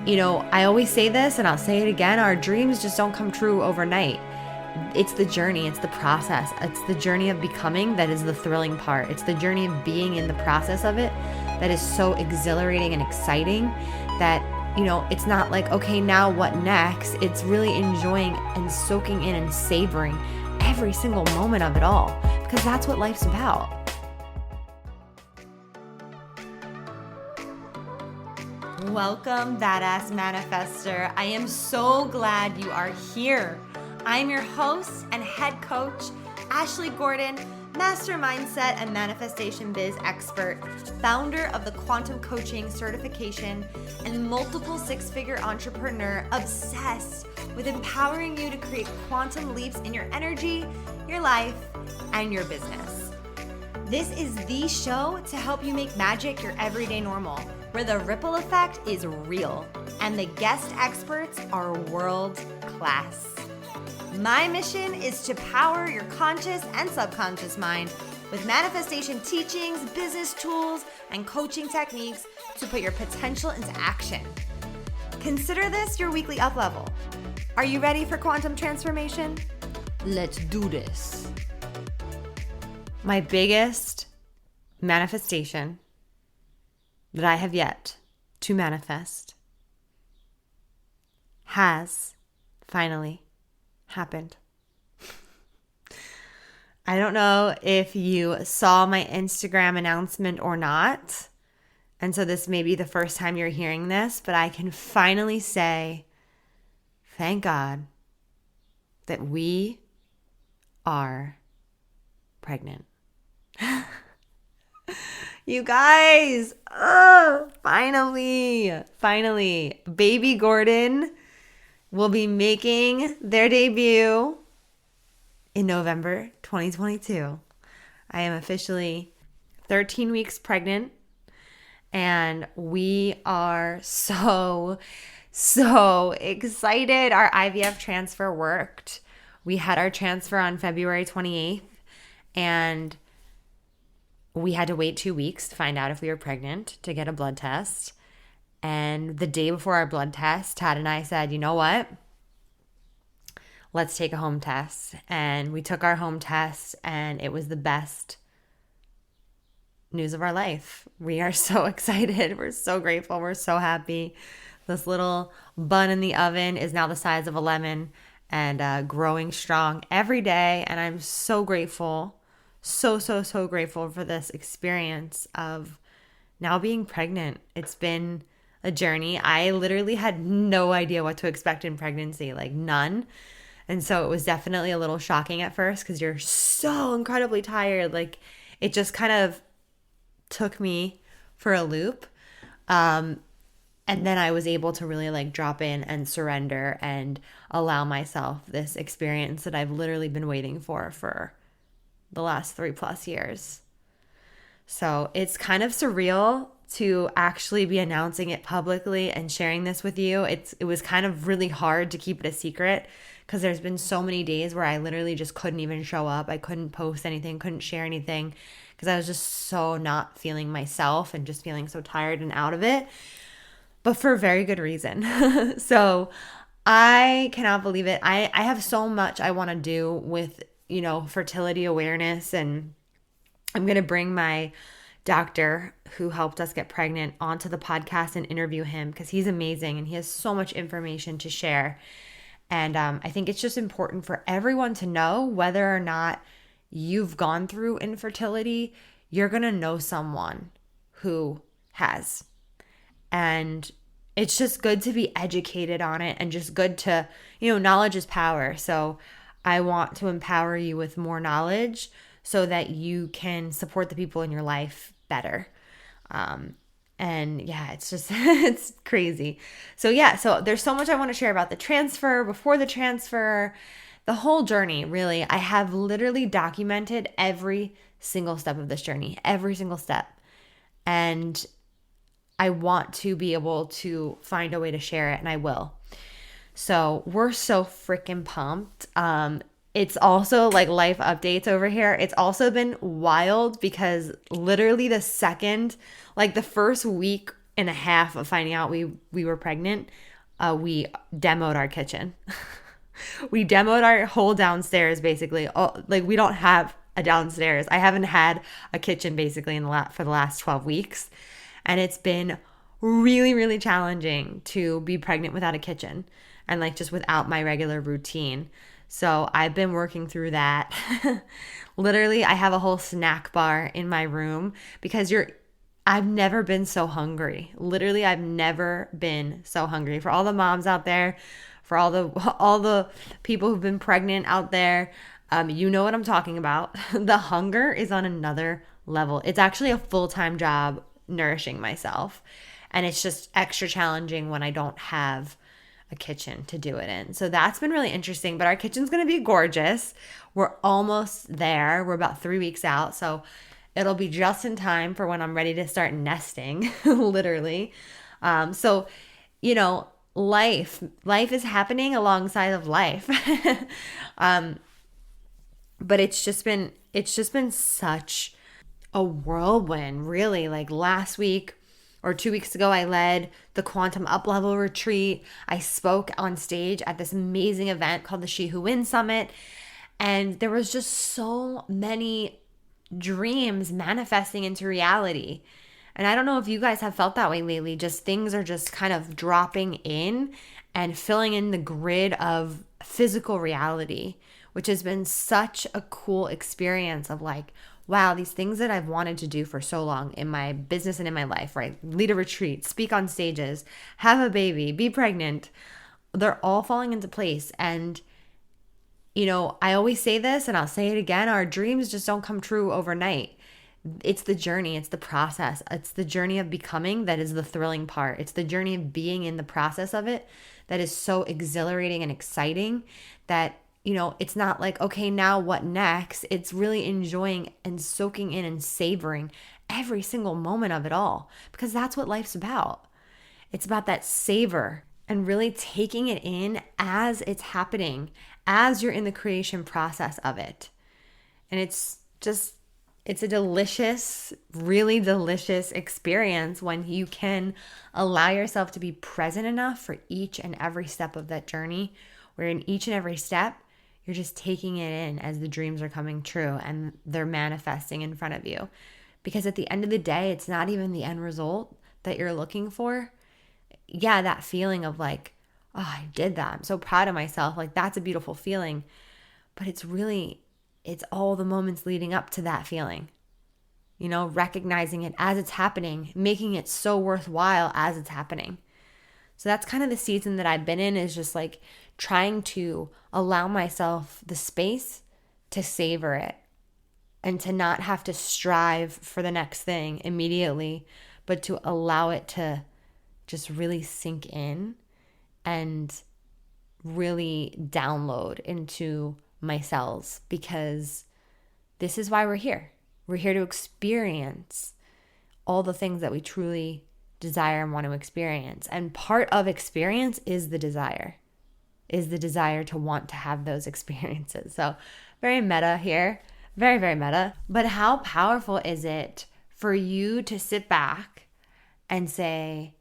I always say this and I'll say it again. Our dreams just don't come true overnight. It's the journey. It's the process. It's the journey of becoming that is the thrilling part. It's the journey of being in the process of it that is so exhilarating and exciting that, it's not like, okay, now what next? It's really enjoying and soaking in and savoring every single moment of it all, because that's what life's about. Welcome, Badass Manifester. I am so glad you are here. I'm your host and head coach, Ashley Gordon, master mindset and manifestation biz expert, founder of the quantum coaching certification, and multiple six-figure entrepreneur obsessed with empowering you to create quantum leaps in your energy, your life, and your business. This is the show to help you make magic your everyday normal, where the ripple effect is real and the guest experts are world class. My mission is to power your conscious and subconscious mind with manifestation teachings, business tools, and coaching techniques to put your potential into action. Consider this your weekly up level. Are you ready for quantum transformation? Let's do this. My biggest manifestation that I have yet to manifest has finally happened. I don't know if you saw my Instagram announcement or not, and so this may be the first time you're hearing this, but I can finally say, thank God that we are pregnant. You guys, finally, baby Gordon will be making their debut in November 2022. I am officially 13 weeks pregnant, and we are so excited. Our IVF transfer worked. We had our transfer on February 28th, and we had to wait 2 weeks to find out if we were pregnant to get a blood test. And the day before our blood test, Tad and I said, you know what? Let's take a home test. And we took our home test, and it was the best news of our life. We are so excited. We're so grateful. We're so happy. This little bun in the oven is now the size of a lemon and growing strong every day. And I'm so grateful. So grateful for this experience of now being pregnant. It's been a journey. I literally had no idea what to expect in pregnancy, like none. And so it was definitely a little shocking at first because you're so incredibly tired. Like it just kind of took me for a loop. And then I was able to really like drop in and surrender and allow myself this experience that I've literally been waiting for the last 3+ years. So it's kind of surreal to actually be announcing it publicly and sharing this with you. It was kind of really hard to keep it a secret because there's been so many days where I literally just couldn't even show up. I couldn't post anything, couldn't share anything because I was just so not feeling myself and just feeling so tired and out of it, but for a very good reason. So I cannot believe it. I have so much I want to do with fertility awareness, and I'm going to bring my doctor who helped us get pregnant onto the podcast and interview him because he's amazing and he has so much information to share. And I think it's just important for everyone to know, whether or not you've gone through infertility, you're going to know someone who has. And it's just good to be educated on it and just good to, knowledge is power. So I want to empower you with more knowledge so that you can support the people in your life better. And yeah, it's just, it's crazy. So there's so much I want to share about the transfer, before the transfer, the whole journey, really. I have literally documented every single step of this journey, every single step. And I want to be able to find a way to share it, and I will. So we're so freaking pumped. It's also like life updates over here. It's also been wild because literally the first week and a half of finding out we were pregnant, we demoed our kitchen. We demoed our whole downstairs basically. Like we don't have a downstairs. I haven't had a kitchen basically for the last 12 weeks. And it's been really, really challenging to be pregnant without a kitchen and like just without my regular routine. So I've been working through that. Literally, I have a whole snack bar in my room because I've never been so hungry. Literally, I've never been so hungry. For all the moms out there, for all the people who've been pregnant out there, you know what I'm talking about. The hunger is on another level. It's actually a full-time job nourishing myself. And it's just extra challenging when I don't have a kitchen to do it in. So that's been really interesting. But our kitchen's going to be gorgeous. We're almost there. We're about 3 weeks out. So it'll be just in time for when I'm ready to start nesting, literally. So, you know, life is happening alongside of life. But it's just been such a whirlwind, really. Like last week or 2 weeks ago, I led the Quantum Up-Level Retreat. I spoke on stage at this amazing event called the She Who Wins Summit. And there was just so many dreams manifesting into reality. And I don't know if you guys have felt that way lately. Just things are just kind of dropping in and filling in the grid of physical reality, which has been such a cool experience of like, wow, these things that I've wanted to do for so long in my business and in my life, right? Lead a retreat, speak on stages, have a baby, be pregnant. They're all falling into place. And, you know, I always say this and I'll say it again. Our dreams just don't come true overnight. It's the journey. It's the process. It's the journey of becoming that is the thrilling part. It's the journey of being in the process of it that is so exhilarating and exciting that, you know, it's not like, okay, now what next? It's really enjoying and soaking in and savoring every single moment of it all, because that's what life's about. It's about that savor and really taking it in as it's happening, as you're in the creation process of it. And it's a delicious, really delicious experience when you can allow yourself to be present enough for each and every step of that journey, where in each and every step, you're just taking it in as the dreams are coming true and they're manifesting in front of you. Because at the end of the day, it's not even the end result that you're looking for. Yeah, that feeling of like, oh, I did that. I'm so proud of myself. Like that's a beautiful feeling. But it's all the moments leading up to that feeling. You know, recognizing it as it's happening, making it so worthwhile as it's happening. So that's kind of the season that I've been in, is just like trying to allow myself the space to savor it and to not have to strive for the next thing immediately, but to allow it to just really sink in and really download into my cells, because this is why we're here. We're here to experience all the things that we truly desire and want to experience. And part of experience is the desire to want to have those experiences. So very meta here, very, very meta. But how powerful is it for you to sit back and say,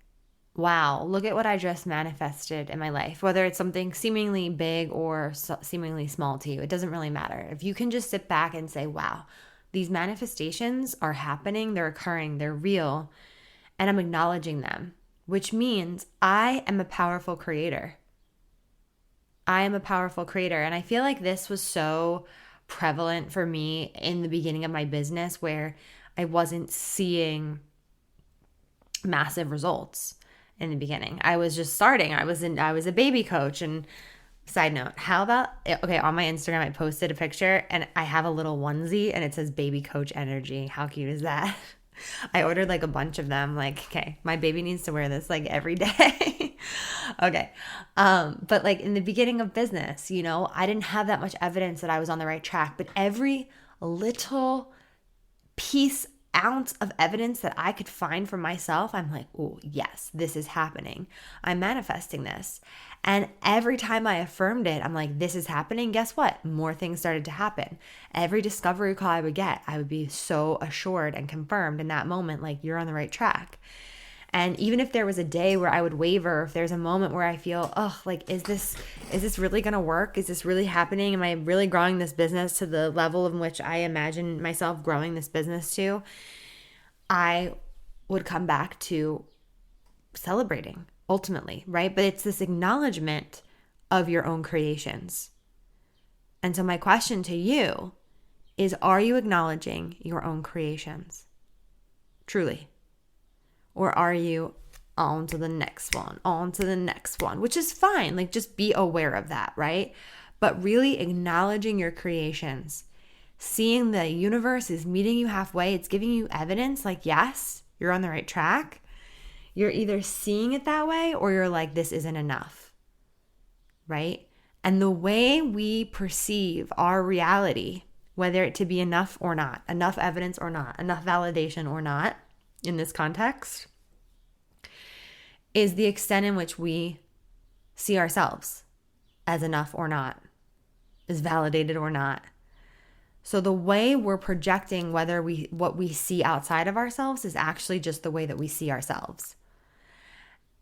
wow, look at what I just manifested in my life, whether it's something seemingly big or seemingly small to you. It doesn't really matter. If you can just sit back and say, wow, these manifestations are happening, they're occurring, they're real, and I'm acknowledging them, which means I am a powerful creator. I am a powerful creator. And I feel like this was so prevalent for me in the beginning of my business, where I wasn't seeing massive results in the beginning. I was just starting. I was a baby coach. And side note, how about, okay, on my Instagram, I posted a picture and I have a little onesie and it says baby coach energy. How cute is that? I ordered like a bunch of them. Like, okay, my baby needs to wear this like every day. Okay. But like in the beginning of business, you know, I didn't have that much evidence that I was on the right track, but every little ounce of evidence that I could find for myself, I'm like, oh, yes, this is happening. I'm manifesting this. And every time I affirmed it, I'm like, this is happening. Guess what? More things started to happen. Every discovery call I would get, I would be so assured and confirmed in that moment, like, you're on the right track. And even if there was a day where I would waver, if there's a moment where I feel, oh, like, is this really going to work? Is this really happening? Am I really growing this business to the level in which I imagine myself growing this business to? I would come back to celebrating ultimately, right? But it's this acknowledgement of your own creations. And so my question to you is, are you acknowledging your own creations? Truly. Or are you on to the next one, which is fine. Like, just be aware of that, right? But really acknowledging your creations, seeing the universe is meeting you halfway. It's giving you evidence like, yes, you're on the right track. You're either seeing it that way or you're like, this isn't enough, right? And the way we perceive our reality, whether it to be enough or not, enough evidence or not, enough validation or not, in this context, is the extent in which we see ourselves as enough or not, as validated or not. So the way we're projecting what we see outside of ourselves is actually just the way that we see ourselves.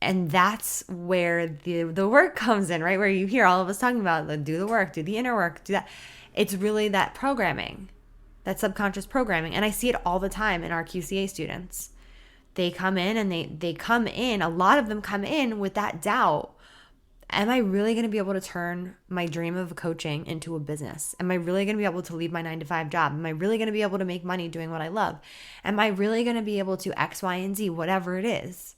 And that's where the work comes in, right? Where you hear all of us talking about, do the work, do the inner work, do that. It's really that programming, that subconscious programming. And I see it all the time in our QCA students. They come in and they come in, a lot of them come in with that doubt. Am I really going to be able to turn my dream of coaching into a business? Am I really going to be able to leave my 9-to-5 job? Am I really going to be able to make money doing what I love? Am I really going to be able to X, Y, and Z, whatever it is?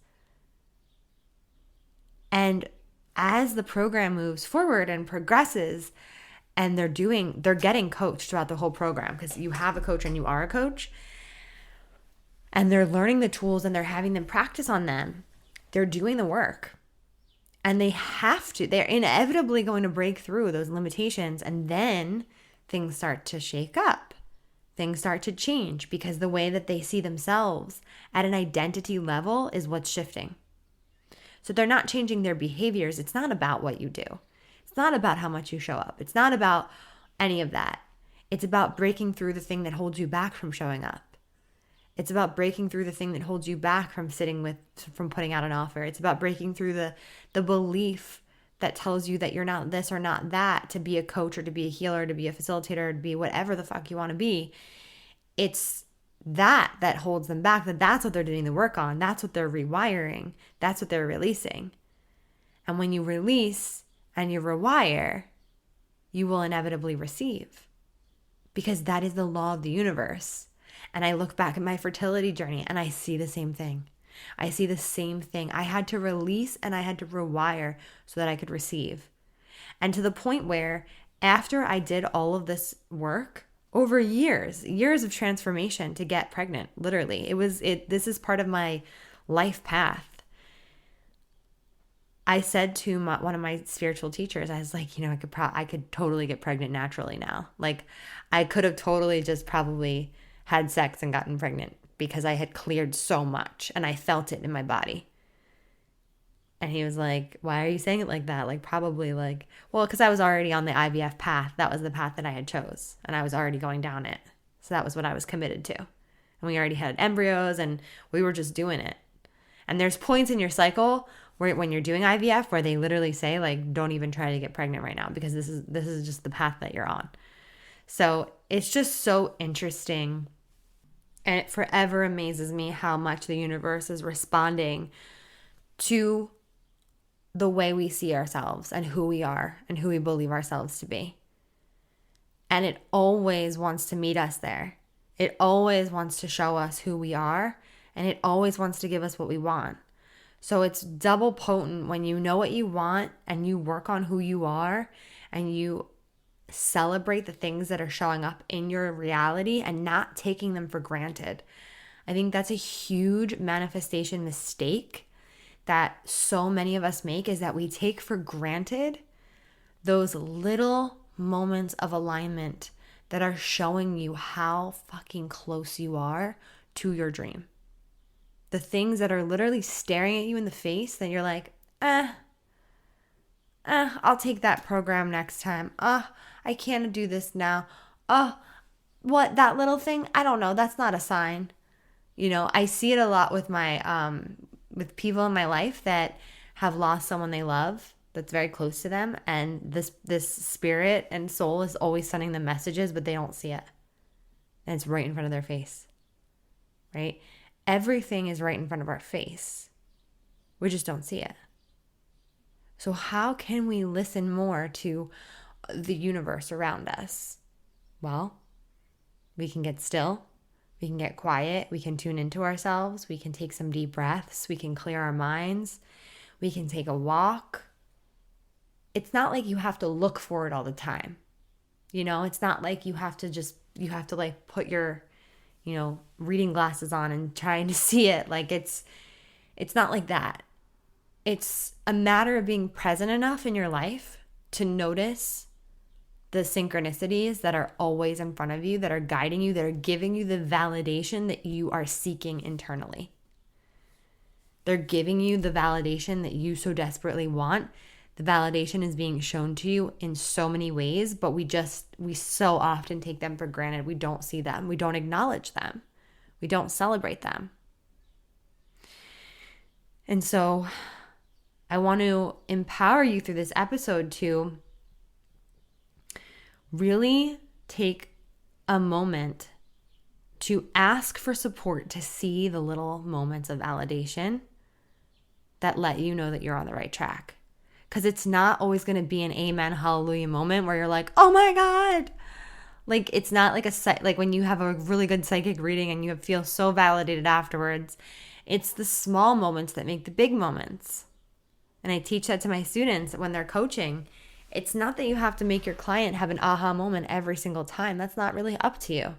And as the program moves forward and progresses, and they're getting coached throughout the whole program, because you have a coach and you are a coach, and they're learning the tools and they're having them practice on them. They're doing the work. And they're inevitably going to break through those limitations, and then things start to shake up. Things start to change because the way that they see themselves at an identity level is what's shifting. So they're not changing their behaviors. It's not about what you do. It's not about how much you show up. It's not about any of that. It's about breaking through the thing that holds you back from showing up. It's about breaking through the thing that holds you back from from putting out an offer. It's about breaking through the belief that tells you that you're not this or not that to be a coach or to be a healer, to be a facilitator, to be whatever the fuck you want to be. It's that holds them back, that's what they're doing the work on. That's what they're rewiring. That's what they're releasing. And when you release and you rewire, you will inevitably receive, because that is the law of the universe. And I look back at my fertility journey and I see the same thing. I see the same thing. I had to release and I had to rewire so that I could receive. And to the point where after I did all of this work, over years of transformation to get pregnant, literally, this is part of my life path. I said to one of my spiritual teachers, I was like, I could totally get pregnant naturally now. Like, I could have totally just probably had sex and gotten pregnant because I had cleared so much and I felt it in my body. And he was like, why are you saying it like that? Like, probably like, well, because I was already on the IVF path. That was the path that I had chose, and I was already going down it. So that was what I was committed to. And we already had embryos and we were just doing it. And there's points in your cycle where when you're doing IVF where they literally say, like, don't even try to get pregnant right now because this is just the path that you're on. So it's just so interesting. And it forever amazes me how much the universe is responding to the way we see ourselves and who we are and who we believe ourselves to be. And it always wants to meet us there. It always wants to show us who we are, and it always wants to give us what we want. So it's double potent when you know what you want and you work on who you are and you celebrate the things that are showing up in your reality and not taking them for granted. I think that's a huge manifestation mistake that so many of us make, is that we take for granted those little moments of alignment that are showing you how fucking close you are to your dream. The things that are literally staring at you in the face that you're like, I'll take that program next time. I can't do this now. What, that little thing? I don't know. That's not a sign. I see it a lot with my with people in my life that have lost someone they love that's very close to them, and this spirit and soul is always sending them messages, but they don't see it. And it's right in front of their face, right? Everything is right in front of our face. We just don't see it. So how can we listen more to the universe around us? Well, we can get still. We can get quiet. We can tune into ourselves. We can take some deep breaths. We can clear our minds. We can take a walk. It's not like you have to look for it all the time. It's not like you have to like put your, reading glasses on and trying to see it. Like it's not like that. It's a matter of being present enough in your life to notice the synchronicities that are always in front of you, that are guiding you, that are giving you the validation that you are seeking internally. They're giving you the validation that you so desperately want. The validation is being shown to you in so many ways, but we so often take them for granted. We don't see them. We don't acknowledge them. We don't celebrate them. And so I want to empower you through this episode to really take a moment to ask for support, to see the little moments of validation that let you know that you're on the right track. Because it's not always going to be an amen, hallelujah moment where you're like, oh my God. Like, it's not like when you have a really good psychic reading and you feel so validated afterwards. It's the small moments that make the big moments. And I teach that to my students when they're coaching. It's not that you have to make your client have an aha moment every single time. That's not really up to you.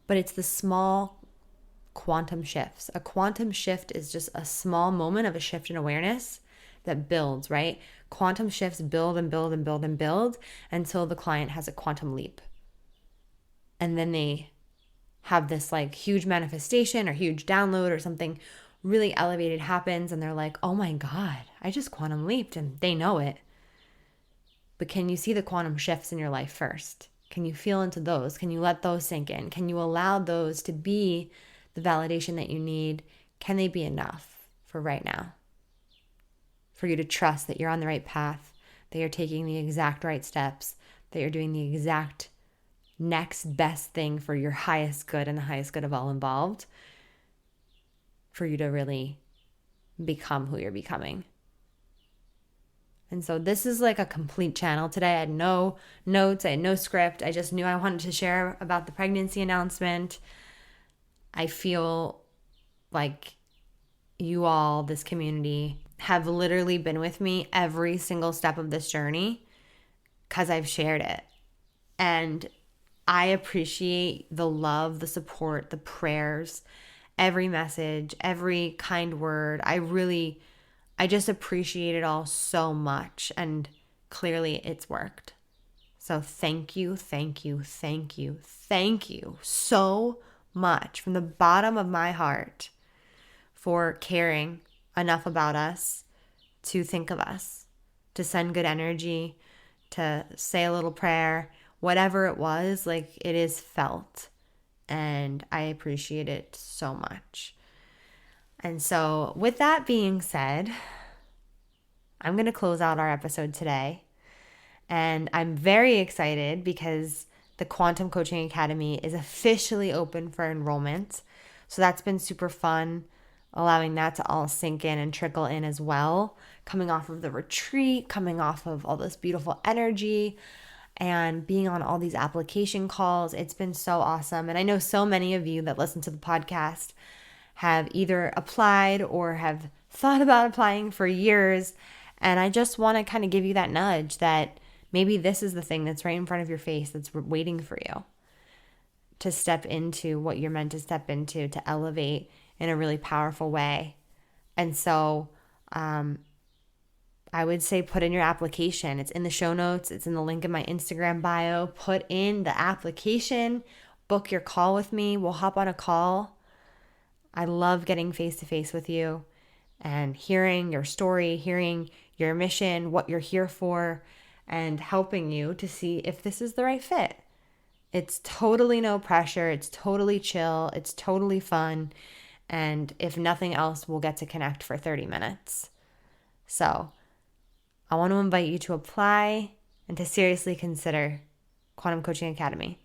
But it's the small quantum shifts. A quantum shift is just a small moment of a shift in awareness that builds, right? Quantum shifts build and build and build and build until the client has a quantum leap. And then they have this like huge manifestation or huge download or something really elevated happens and they're like, oh my God, I just quantum leaped, and they know it. But can you see the quantum shifts in your life first? Can you feel into those? Can you let those sink in? Can you allow those to be the validation that you need? Can they be enough for right now? For you to trust that you're on the right path, that you're taking the exact right steps, that you're doing the exact next best thing for your highest good and the highest good of all involved, for you to really become who you're becoming. And so this is like a complete channel today. I had no notes, I had no script. I just knew I wanted to share about the pregnancy announcement. I feel like you all, this community, have literally been with me every single step of this journey because I've shared it. And I appreciate the love, the support, the prayers, every message, every kind word. I just appreciate it all so much. And clearly it's worked. So thank you, thank you, thank you, thank you so much from the bottom of my heart for caring enough about us to think of us, to send good energy, to say a little prayer, whatever it was, like it is felt. And I appreciate it so much. And so with that being said, I'm going to close out our episode today. And I'm very excited because the Quantum Coaching Academy is officially open for enrollment. So that's been super fun, allowing that to all sink in and trickle in as well. Coming off of the retreat, coming off of all this beautiful energy and being on all these application calls. It's been so awesome. And I know so many of you that listen to the podcast have either applied or have thought about applying for years. And I just want to kind of give you that nudge that maybe this is the thing that's right in front of your face that's waiting for you to step into what you're meant to step into, to elevate in a really powerful way. And so I would say put in your application. It's in the show notes. It's in the link in my Instagram bio. Put in the application. Book your call with me. We'll hop on a call. I love getting face-to-face with you and hearing your story, hearing your mission, what you're here for, and helping you to see if this is the right fit. It's totally no pressure. It's totally chill. It's totally fun. And if nothing else, we'll get to connect for 30 minutes. So I want to invite you to apply and to seriously consider Quantum Coaching Academy.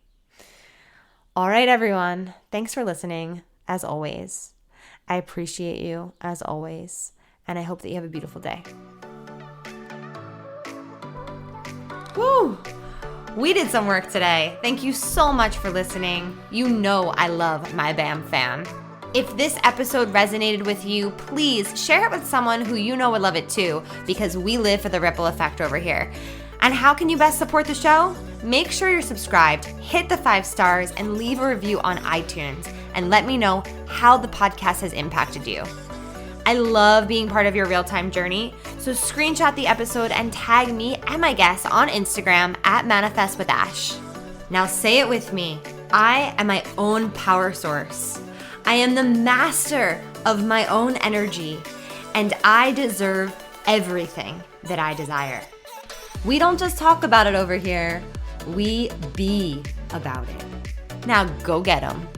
All right, everyone. Thanks for listening, as always. I appreciate you, as always. And I hope that you have a beautiful day. Woo! We did some work today. Thank you so much for listening. You know I love my BAM fam. If this episode resonated with you, please share it with someone who you know would love it too, because we live for the ripple effect over here. And how can you best support the show? Make sure you're subscribed, hit the 5 stars, and leave a review on iTunes, and let me know how the podcast has impacted you. I love being part of your real-time journey, so screenshot the episode and tag me and my guests on Instagram at ManifestWithAsh. Now say it with me. I am my own power source. I am the master of my own energy, and I deserve everything that I desire. We don't just talk about it over here, we be about it. Now go get 'em.